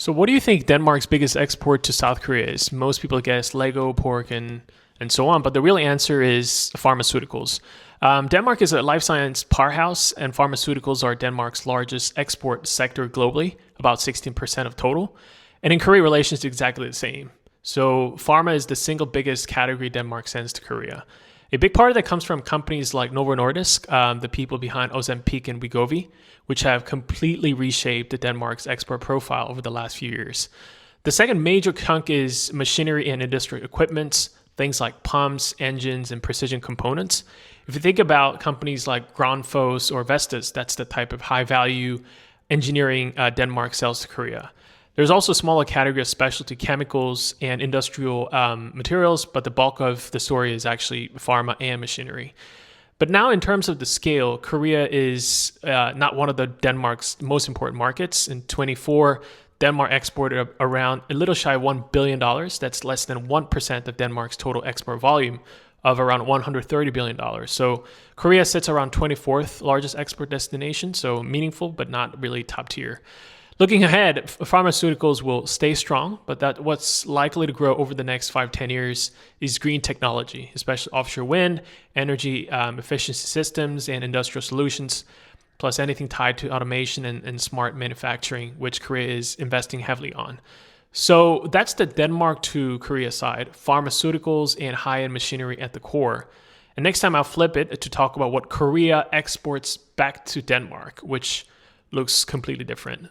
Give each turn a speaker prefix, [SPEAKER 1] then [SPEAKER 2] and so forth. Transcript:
[SPEAKER 1] So what do you think Denmark's biggest export to South Korea is? Most people guess Lego, pork, and so on, but the real answer is pharmaceuticals. Denmark is a life science powerhouse, and pharmaceuticals are Denmark's largest export sector globally, about 16% of total. And in Korea, relations is exactly the same. So pharma is the single biggest category Denmark sends to Korea. A big part of that comes from companies like Novo Nordisk, the people behind Ozempic and Wegovy, which have completely reshaped Denmark's export profile over the last few years. The second major chunk is machinery and industrial equipment, things like pumps, engines, and precision components. If you think about companies like Grundfos or Vestas, that's the type of high-value engineering Denmark sells to Korea. There's also a smaller category of specialty chemicals and industrial materials, but the bulk of the story is actually pharma and machinery. But now in terms of the scale, Korea is not one of the Denmark's most important markets. In 24, Denmark exported around a little shy of $1 billion. That's less than 1% of Denmark's total export volume of around $130 billion. So Korea sits around 24th largest export destination, so meaningful, but not really top tier. Looking ahead, pharmaceuticals will stay strong, but what's likely to grow over the next 5-10 years is green technology, especially offshore wind, energy efficiency systems, and industrial solutions, plus anything tied to automation and smart manufacturing, which Korea is investing heavily on. So that's the Denmark to Korea side, pharmaceuticals and high-end machinery at the core. And next time I'll flip it to talk about what Korea exports back to Denmark, which looks completely different.